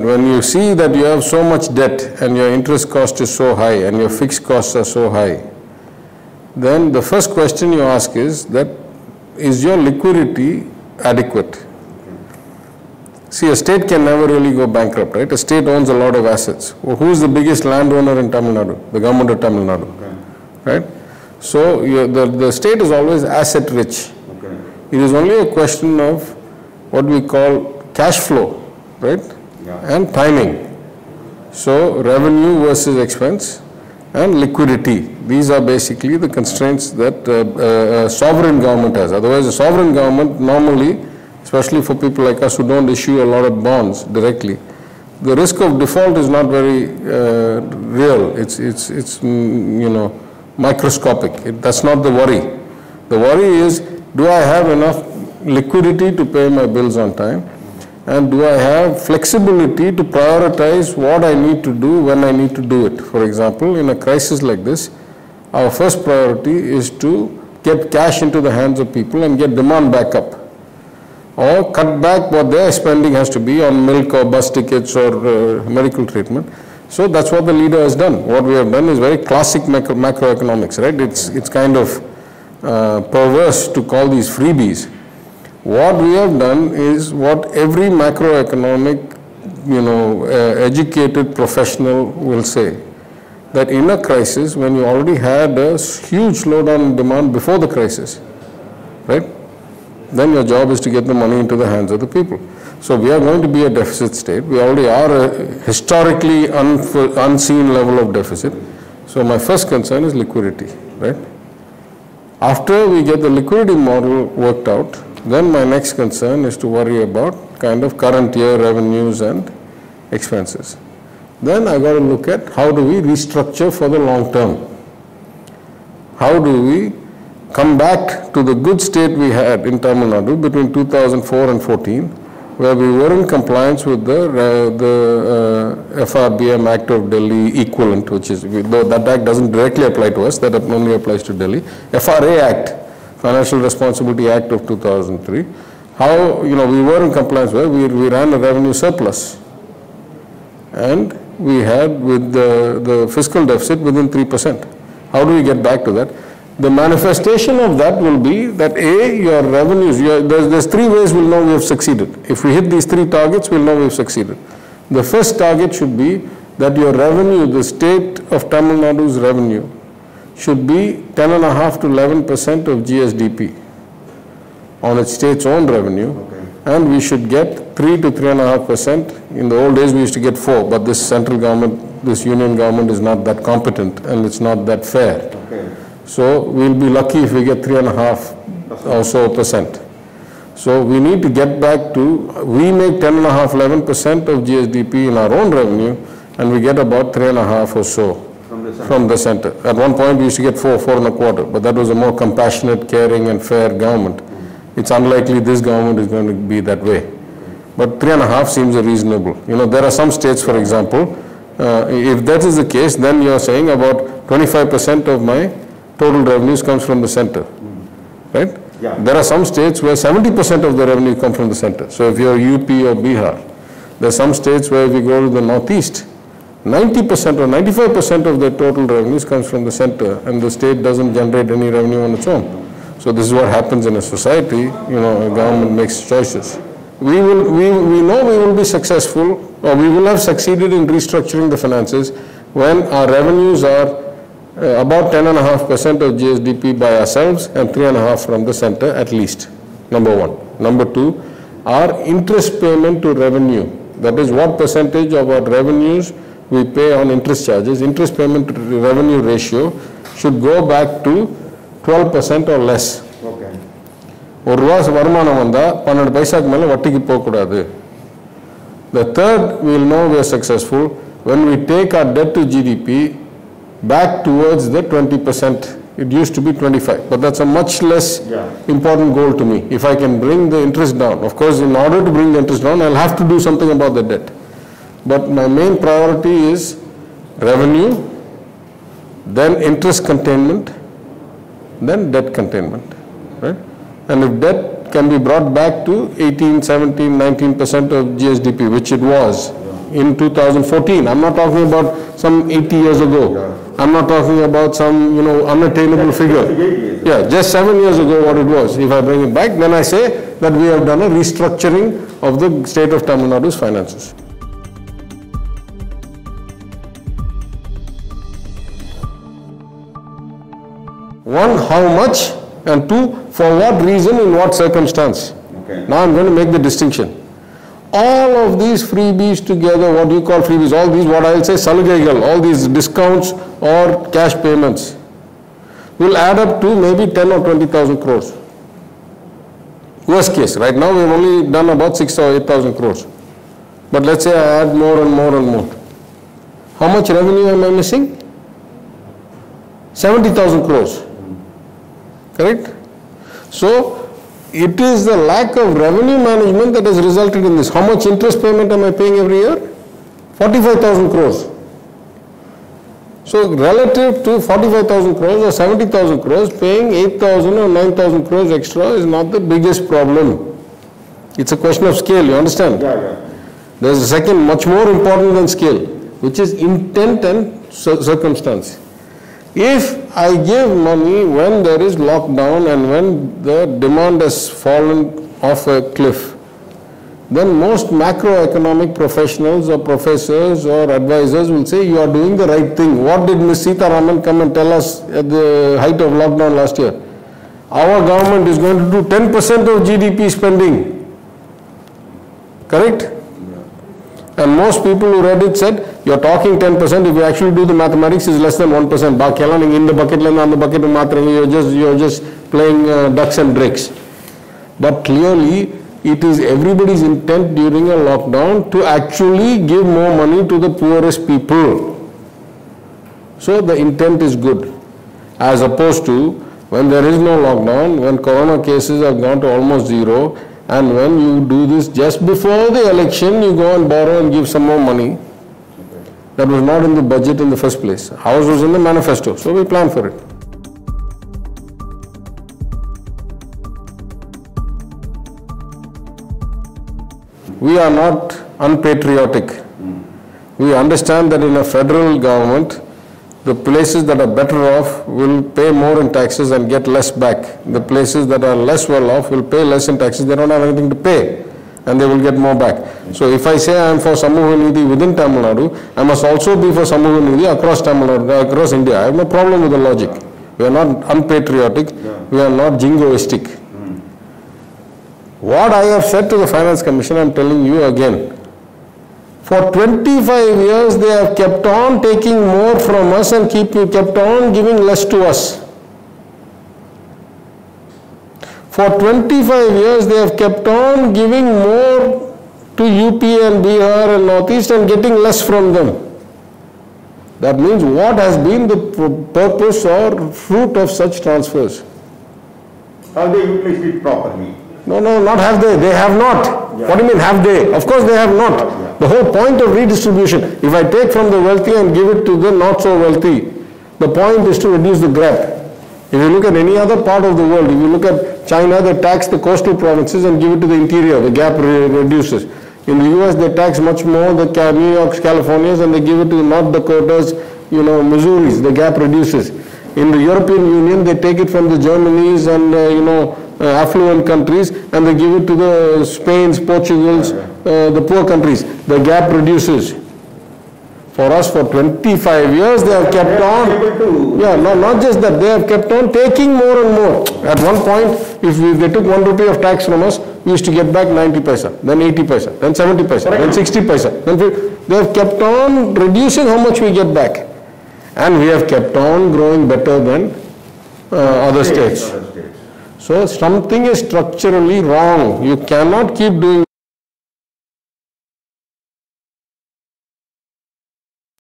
When you see that you have so much debt and your interest cost is so high and your fixed costs are so high, then the first question you ask is that, is your liquidity adequate? See, a state can never really go bankrupt, right? A state owns a lot of assets. Well, who is the biggest landowner in Tamil Nadu? The government of Tamil Nadu, right? So the state is always asset rich. It is only a question of what we call cash flow, right? And timing. So revenue versus expense and liquidity. These are basically the constraints that a sovereign government has. Otherwise, a sovereign government normally, especially for people like us who don't issue a lot of bonds directly, the risk of default is not very real. It's you know, microscopic. That's not the worry. The worry is, do I have enough liquidity to pay my bills on time? And do I have flexibility to prioritize what I need to do when I need to do it? For example, in a crisis like this, our first priority is to get cash into the hands of people and get demand back up. Or cut back what their spending has to be on milk or bus tickets or medical treatment. So that's what the leader has done. What we have done is very classic macroeconomics, right? It's kind of perverse to call these freebies. What we have done is what every macroeconomic, you know, educated professional will say, that in a crisis, when you already had a huge slowdown in demand before the crisis, right, then your job is to get the money into the hands of the people. So we are going to be a deficit state. We already are a historically unseen level of deficit. So my first concern is liquidity, right? After we get the liquidity model worked out, then my next concern is to worry about kind of current year revenues and expenses. Then I got to look at how do we restructure for the long term. How do we come back to the good state we had in Tamil Nadu between 2004 and 14, where we were in compliance with the FRBM Act of Delhi equivalent, which is, though that act doesn't directly apply to us, that only applies to Delhi. FRA Act, Financial Responsibility Act of 2003, how, you know, we were in compliance with, we ran a revenue surplus. And we had with the fiscal deficit within 3%. How do we get back to that? The manifestation of that will be that A, your revenues, there's three ways we'll know we have succeeded. If we hit these three targets, we'll know we've succeeded. The first target should be that your revenue, the state of Tamil Nadu's revenue, should be 10.5 to 11% of GSDP on its state's own revenue, and we should get 3 to 3.5%. In the old days we used to get 4, but this central government, this union government is not that competent and it's not that fair. So we'll be lucky if we get 3.5 or so %. So we need to get back to, we make 10.5, 11% of GSDP in our own revenue, and we get about 3.5 or so from the center. At one point we used to get 4, 4.25, but that was a more compassionate, caring and fair government. It's unlikely this government is going to be that way. But 3.5 seems reasonable. You know, there are some states, for example, if that is the case, then you are saying about 25% of my total revenues comes from the center, right? Yeah. There are some states where 70% of the revenue comes from the center. So if you're UP or Bihar, there are some states where if you go to the northeast, 90% or 95% of the total revenues comes from the center, and the state doesn't generate any revenue on its own. So this is what happens in a society. You know, a government makes choices. We know we will be successful, or we will have succeeded in restructuring the finances when our revenues are about 10.5% of GSDP by ourselves and 3.5 from the center at least, number one. Number two, our interest payment to revenue, that is what percentage of our revenues we pay on interest charges, interest payment to revenue ratio should go back to 12% or less. Okay. The third, we will know we are successful when we take our debt to GDP back towards the 20%. It used to be 25, but that's a much less important goal to me. If I can bring the interest down, of course, in order to bring the interest down, I'll have to do something about the debt. But my main priority is revenue, then interest containment, then debt containment, right? And if debt can be brought back to 18, 17, 19% of GSDP, which it was in 2014. I'm not talking about some 80 years ago. I'm not talking about some, unattainable figure. Yeah, just 7 years ago what it was. If I bring it back, then I say that we have done a restructuring of the state of Tamil Nadu's finances. One, how much, and two, for what reason, in what circumstance. Okay. Now I'm going to make the distinction. All of these freebies together, what do you call freebies, all these, what I'll say, salugaigal, all these discounts or cash payments, will add up to maybe 10 or 20,000 crores. Worst case, right now we've only done about 6 or 8,000 crores. But let's say I add more and more and more. How much revenue am I missing? 70,000 crores. Correct? So, it is the lack of revenue management that has resulted in this. How much interest payment am I paying every year? 45,000 crores. So, relative to 45,000 crores or 70,000 crores, paying 8,000 or 9,000 crores extra is not the biggest problem. It's a question of scale, you understand? Yeah. There's a second, much more important than scale, which is intent and circumstance. If I give money when there is lockdown and when the demand has fallen off a cliff, then most macroeconomic professionals or professors or advisors will say you are doing the right thing. What did Ms. Sitaraman come and tell us at the height of lockdown last year? Our government is going to do 10% of GDP spending. Correct? And most people who read it said, you're talking 10%, if you actually do the mathematics, is less than 1%. In the bucket, on the bucket, you're just playing ducks and drakes. But clearly, it is everybody's intent during a lockdown to actually give more money to the poorest people. So the intent is good. As opposed to when there is no lockdown, when corona cases have gone to almost zero, and when you do this just before the election, you go and borrow and give some more money. That was not in the budget in the first place. Ours was in the manifesto, so we planned for it. We are not unpatriotic. We understand that in a federal government, the places that are better off will pay more in taxes and get less back. The places that are less well off will pay less in taxes. They don't have anything to pay and they will get more back. So if I say I am for Samuha Nidhi within Tamil Nadu, I must also be for Samuha Nidhi across Tamil Nadu, across India. I have no problem with the logic. We are not unpatriotic. We are not jingoistic. What I have said to the Finance Commission, I am telling you again. For 25 years, they have kept on taking more from us and kept on giving less to us. For 25 years, they have kept on giving more to UP and Bihar and Northeast and getting less from them. That means what has been the purpose or fruit of such transfers? Have they utilized it properly? No, not have they. They have not. Yeah. What do you mean have they? Of course they have not. Yeah. The whole point of redistribution, if I take from the wealthy and give it to the not so wealthy, the point is to reduce the gap. If you look at any other part of the world, if you look at China, they tax the coastal provinces and give it to the interior, the gap reduces. In the US, they tax much more the New York's, Californias, and they give it to the North Dakotas, Missouris, the gap reduces. In the European Union, they take it from the Germanys and, affluent countries and they give it to the Spain's, Portugal's, the poor countries. The gap reduces. For us, for 25 years, they have kept on, not just that, they have kept on taking more and more. At one point, if they took 1 rupee of tax from us, we used to get back 90 paisa, then 80 paisa, then 70 paisa, then 60 paisa. Then they have kept on reducing how much we get back. And we have kept on growing better than other states. So something is structurally wrong. You cannot keep doing